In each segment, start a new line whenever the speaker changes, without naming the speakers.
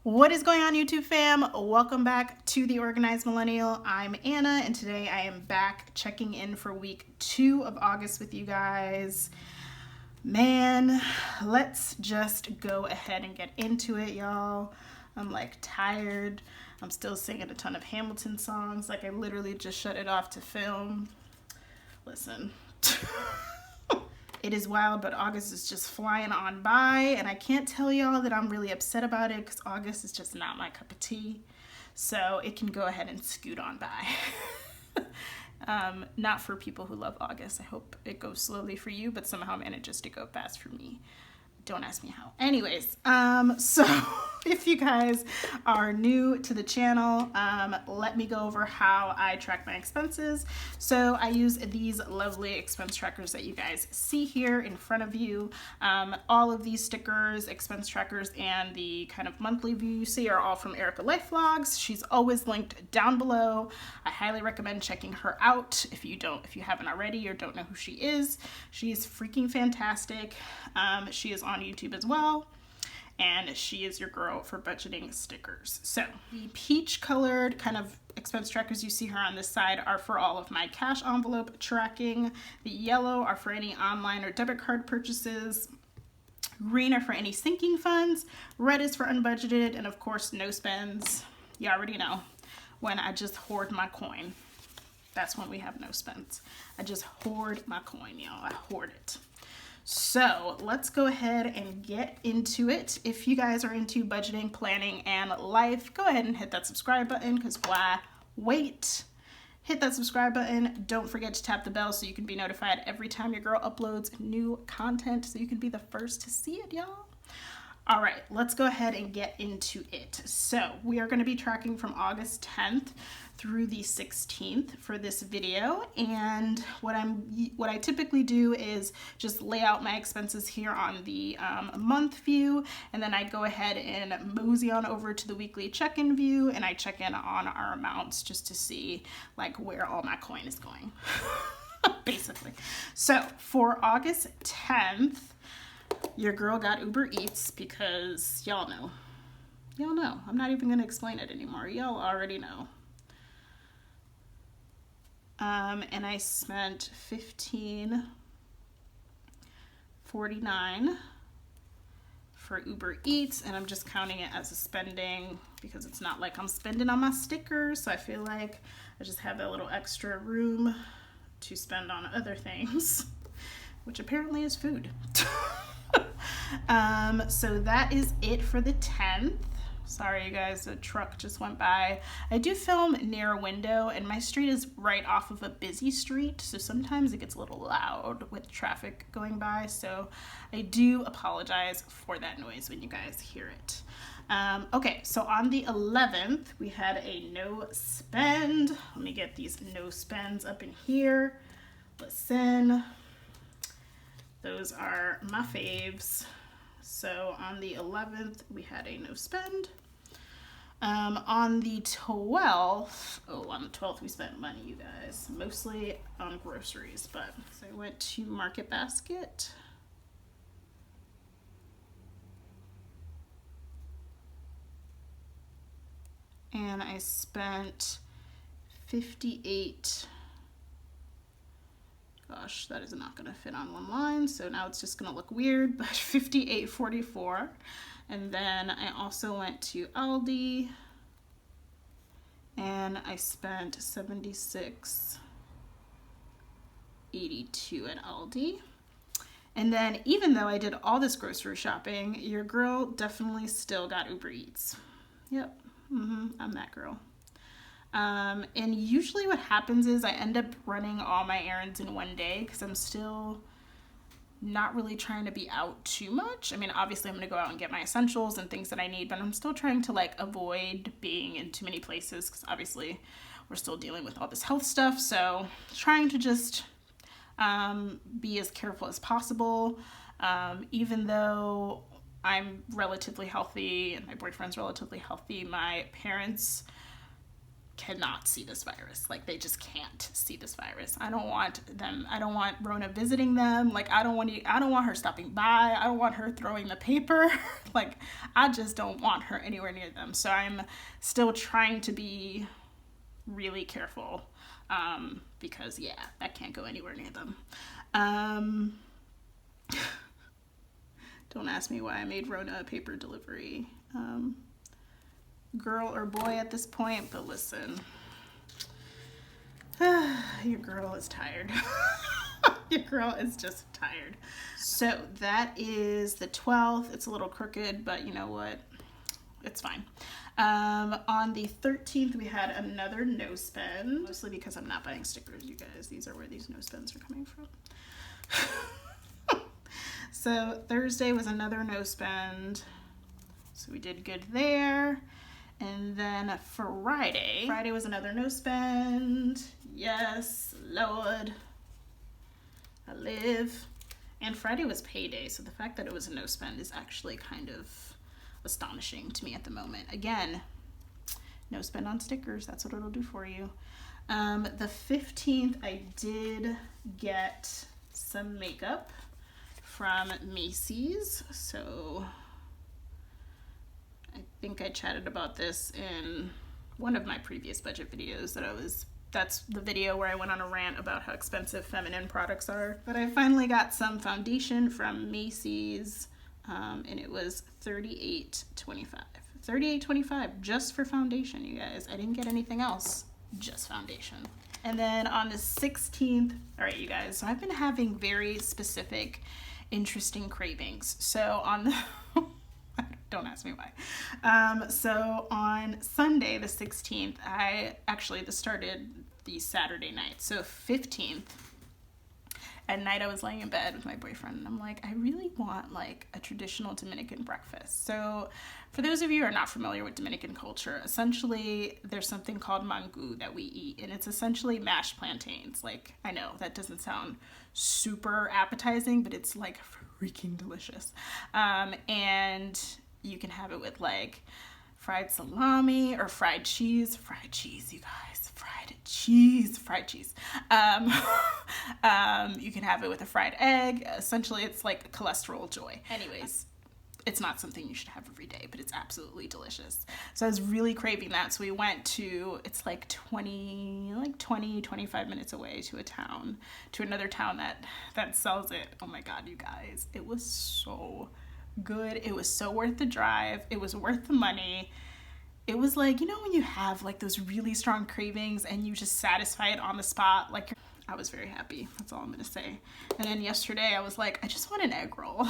What is going on, YouTube fam? Welcome back to The Organized Millennial. I'm Anna, and today I am back checking in for week 2 of August with you guys. Man, let's just go ahead and get into it, y'all. I'm like tired. I'm still singing a ton of Hamilton songs. Like I literally just shut it off to film. Listen. It is wild, but August is just flying on by, and I can't tell y'all that I'm really upset about it because August is just not my cup of tea. So it can go ahead and scoot on by. Not for people who love August. I hope it goes slowly for you, but somehow manages to go fast for me. Don't ask me how. Anyways, so if you guys are new to the channel, let me go over how I track my expenses. So I use these lovely expense trackers that you guys see here in front of you. All of these stickers, expense trackers, and the kind of monthly view you see are all from Erica Life Vlogs. She's always linked down below. I highly recommend checking her out if you haven't already or don't know who she is. She's freaking fantastic. She is on YouTube as well, and she is your girl for budgeting stickers. So the peach colored kind of expense trackers you see her on this side are for all of my cash envelope tracking. The yellow are for any online or debit card purchases. Green are for any sinking funds. Red is for unbudgeted, and of course no spends. You already know, when I just hoard my coin. That's when we have no spends. I just hoard my coin, y'all. I hoard it. So let's go ahead and get into it. If you guys are into budgeting, planning, and life, go ahead and hit that subscribe button, because why wait? Hit that subscribe button. Don't forget to tap the bell so you can be notified every time your girl uploads new content, so you can be the first to see it, y'all. All right, let's go ahead and get into it. So we are going to be tracking from August 10th through the 16th for this video, and what I typically do is just lay out my expenses here on the month view, and then I go ahead and mosey on over to the weekly check-in view, and I check in on our amounts just to see like where all my coin is going. Basically. So for August 10th, your girl got Uber Eats because y'all know. I'm not even gonna explain it anymore. Y'all already know. And I spent $15.49 for Uber Eats, and I'm just counting it as a spending because it's not like I'm spending on my stickers, so I feel like I just have that little extra room to spend on other things, which apparently is food. So that is it for the 10th. Sorry, you guys, the truck just went by. I do film near a window, and my street is right off of a busy street, so sometimes it gets a little loud with traffic going by, so I do apologize for that noise when you guys hear it. Okay, so on the 11th, we had a no spend. Let me get these no spends up in here. Listen, those are my faves. So on the 11th, we had a no spend. On the 12th, we spent money, you guys, mostly on groceries, but so I went to Market Basket. And I spent 58. Gosh, that is not going to fit on one line, so now it's just going to look weird, but $58.44. And then I also went to Aldi, and I spent $76.82 at Aldi. And then even though I did all this grocery shopping, your girl definitely still got Uber Eats. Yep, I'm that girl. And usually what happens is I end up running all my errands in one day because I'm still not really trying to be out too much. I mean, obviously I'm going to go out and get my essentials and things that I need, but I'm still trying to like avoid being in too many places because obviously we're still dealing with all this health stuff. So trying to just be as careful as possible. Even though I'm relatively healthy and my boyfriend's relatively healthy, my parents cannot see this virus. Like, they just can't see this virus. I don't want Rona visiting them. Like, I don't want her stopping by. I don't want her throwing the paper. Like, I just don't want her anywhere near them. So I'm still trying to be really careful, because yeah, that can't go anywhere near them. Don't ask me why I made Rona a paper delivery girl or boy at this point, but listen, your girl is tired. Your girl is just tired. So that is the 12th. It's a little crooked, but you know what? It's fine. On the 13th, we had another no spend, mostly because I'm not buying stickers, you guys. These are where these no spends are coming from. So Thursday was another no spend. So we did good there. And then Friday was another no spend. Yes, Lord, I live. And Friday was payday, so the fact that it was a no spend is actually kind of astonishing to me at the moment. Again, no spend on stickers, that's what it'll do for you. The 15th, I did get some makeup from Macy's. So I think I chatted about this in one of my previous budget videos, that's the video where I went on a rant about how expensive feminine products are. But I finally got some foundation from Macy's, and it was $38.25. $38.25 just for foundation, you guys. I didn't get anything else, just foundation. And then on the 16th, all right, you guys, so I've been having very specific, interesting cravings. So on the, don't ask me why. So on Sunday, the 16th, this started the Saturday night. So 15th, at night I was laying in bed with my boyfriend and I'm like, I really want like a traditional Dominican breakfast. So for those of you who are not familiar with Dominican culture, essentially there's something called mango that we eat, and it's essentially mashed plantains. Like, I know that doesn't sound super appetizing, but it's like freaking delicious. And you can have it with like fried salami or fried cheese, you guys, fried cheese. You can have it with a fried egg. Essentially, it's like cholesterol joy. Anyways, it's not something you should have every day, but it's absolutely delicious. So I was really craving that. So we went to, it's like 25 minutes away to another town that sells it. Oh my God, you guys, it was so good. It was so worth the drive. It was worth the money. It was like, you know, when you have like those really strong cravings and you just satisfy it on the spot, like, I was very happy. That's all I'm gonna say. And then yesterday I was like, I just want an egg roll.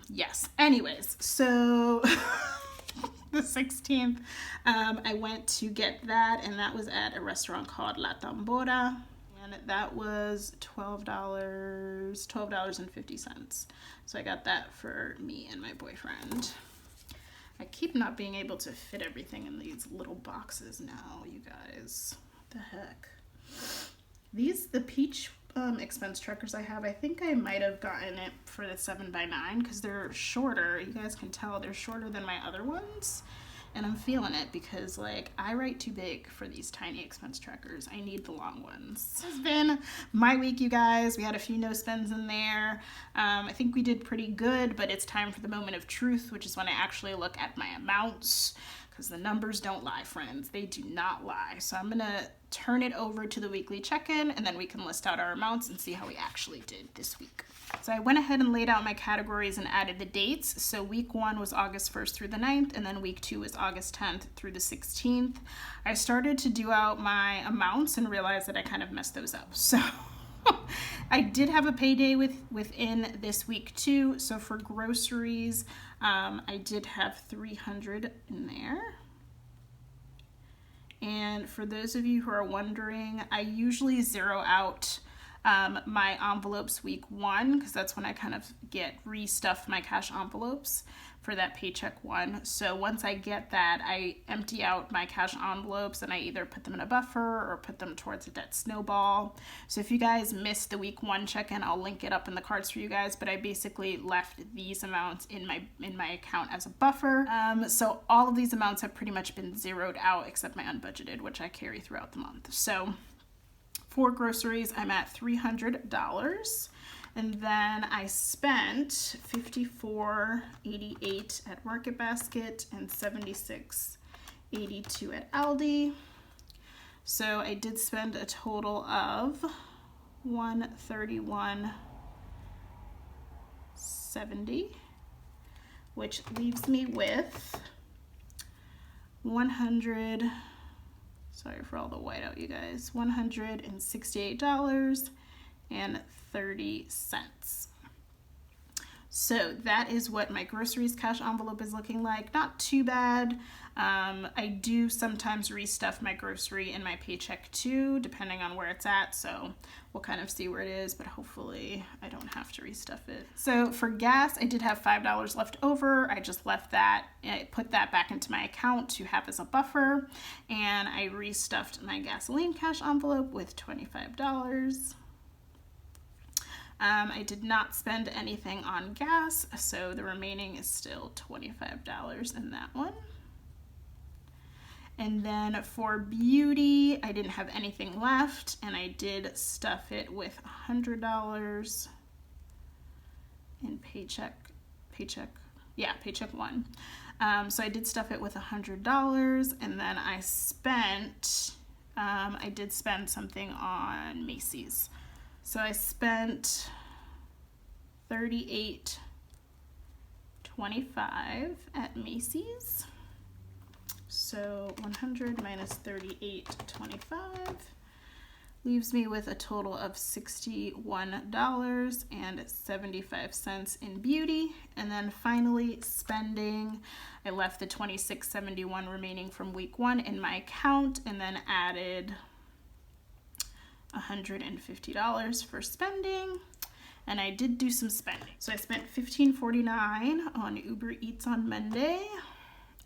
Yes. Anyways, so the 16th, I went to get that, and that was at a restaurant called La Tambora, and that was $12.50. So I got that for me and my boyfriend. I keep not being able to fit everything in these little boxes now, you guys. What the heck? The peach expense trackers I have, I think I might have gotten it for the 7x9 because they're shorter. You guys can tell they're shorter than my other ones, and I'm feeling it because like I write too big for these tiny expense trackers. I need the long ones. This has been my week, you guys. We had a few no spends in there. I think we did pretty good, but it's time for the moment of truth, which is when I actually look at my amounts, because the numbers don't lie, friends. They do not lie. So I'm gonna turn it over to the weekly check-in, and then we can list out our amounts and see how we actually did this week. So I went ahead and laid out my categories and added the dates. So week 1 was August 1st through the 9th, and then week 2 was August 10th through the 16th. I started to do out my amounts and realized that I kind of messed those up. So I did have a payday within this week too. So for groceries, I did have $300 in there. And for those of you who are wondering, I usually zero out my envelopes week 1 because that's when I kind of restuff my cash envelopes. For for that paycheck one. So once I get that, I empty out my cash envelopes and I either put them in a buffer or put them towards a debt snowball. So if you guys missed the week one check-in, I'll link it up in the cards for you guys, but I basically left these amounts in my account as a buffer. So all of these amounts have pretty much been zeroed out except my unbudgeted, which I carry throughout the month. So for groceries, I'm at $300. And then I spent $54.88 at Market Basket and $76.82 at Aldi. So I did spend a total of $131.70, which leaves me with sorry for all the whiteout, you guys, $168.30. So that is what my groceries cash envelope is looking like. Not too bad. I do sometimes restuff my grocery in my paycheck too, depending on where it's at. So we'll kind of see where it is, but hopefully I don't have to restuff it. So for gas, I did have $5 left over. I just left that, I put that back into my account to have as a buffer. And I restuffed my gasoline cash envelope with $25. I did not spend anything on gas, so the remaining is still $25 in that one. And then for beauty, I didn't have anything left, and I did stuff it with $100 in paycheck one. So I did stuff it with $100, and then I did spend something on Macy's. So I spent $38.25 at Macy's. So 100 minus 38.25 leaves me with a total of $61.75 in beauty. And then finally spending, I left the $26.71 remaining from week one in my account and then added $150 for spending. And I did do some spending. So I spent $15.49 on Uber Eats on Monday.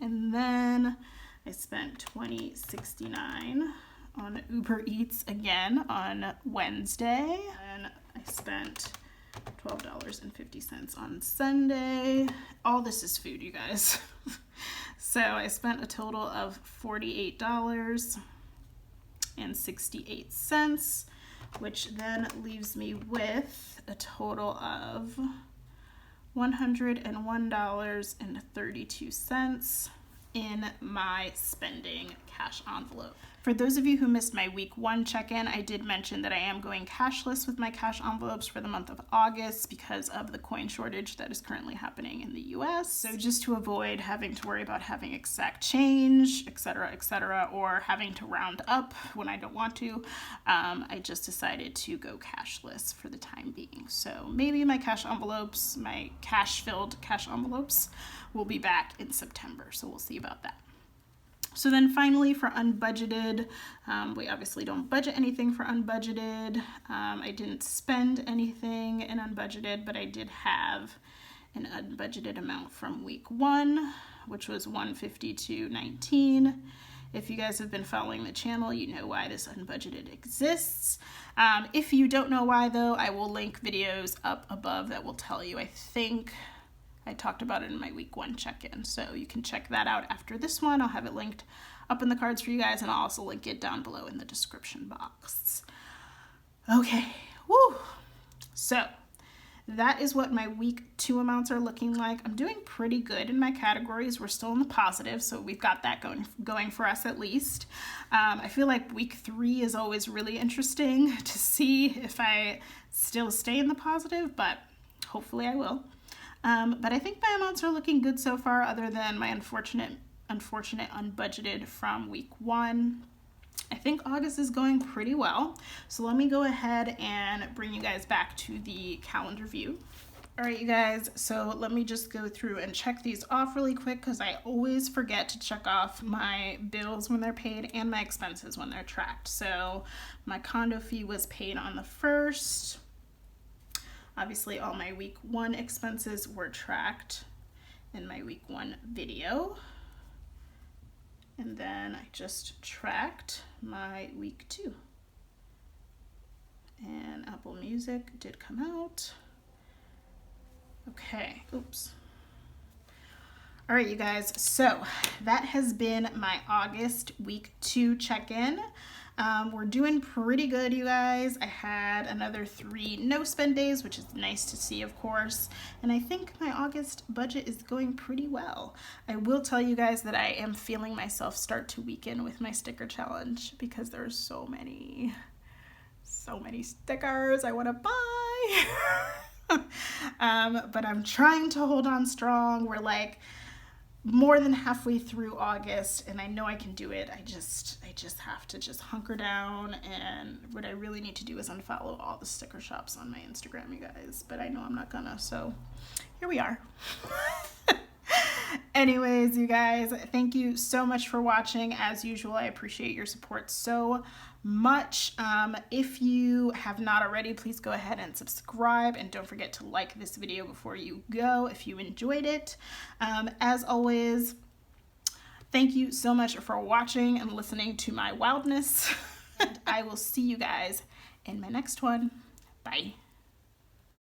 And then I spent $20.69 on Uber Eats again on Wednesday. And I spent $12.50 on Sunday. All this is food, you guys. So I spent a total of $48.68, which then leaves me with a total of $101.32 in my spending cash envelope. For those of you who missed my week one check-in, I did mention that I am going cashless with my cash envelopes for the month of August because of the coin shortage that is currently happening in the US. So just to avoid having to worry about having exact change, etc., or having to round up when I don't want to, I just decided to go cashless for the time being. So maybe my cash envelopes, my cash-filled cash envelopes, will be back in September. So we'll see about that. So then finally for unbudgeted, we obviously don't budget anything for unbudgeted. I didn't spend anything in unbudgeted, but I did have an unbudgeted amount from week one, which was $152.19. If you guys have been following the channel, you know why this unbudgeted exists. If you don't know why though, I will link videos up above that will tell you. I think I talked about it in my week one check-in, so you can check that out after this one. I'll have it linked up in the cards for you guys, and I'll also link it down below in the description box. Okay, woo! So that is what my week two amounts are looking like. I'm doing pretty good in my categories. We're still in the positive, so we've got that going for us at least. I feel like week three is always really interesting to see if I still stay in the positive, but hopefully I will. But I think my amounts are looking good so far, other than my unfortunate unbudgeted from week one. I think August is going pretty well. So let me go ahead and bring you guys back to the calendar view. All right, you guys, so let me just go through and check these off really quick because I always forget to check off my bills when they're paid and my expenses when they're tracked. So my condo fee was paid on the 1st. Obviously, all my week one expenses were tracked. in my week 1 video. And then I just tracked my week 2. And Apple Music did come out. Okay, oops. All right, you guys, so that has been my August week 2 check-in. We're doing pretty good, you guys. I had another 3 no spend days, which is nice to see, of course. And I think my August budget is going pretty well. I will tell you guys that I am feeling myself start to weaken with my sticker challenge because there's so many stickers I want to buy. But I'm trying to hold on strong. We're like more than halfway through August and I know I can do it. I just have to just hunker down, and what I really need to do is unfollow all the sticker shops on my Instagram, you guys, but I know I'm not gonna, so here we are. Anyways, you guys, thank you so much for watching. As usual, I appreciate your support so much. If you have not already, please go ahead and subscribe, and don't forget to like this video before you go if you enjoyed it. As always, thank you so much for watching and listening to my wildness, and I will see you guys in my next one. Bye.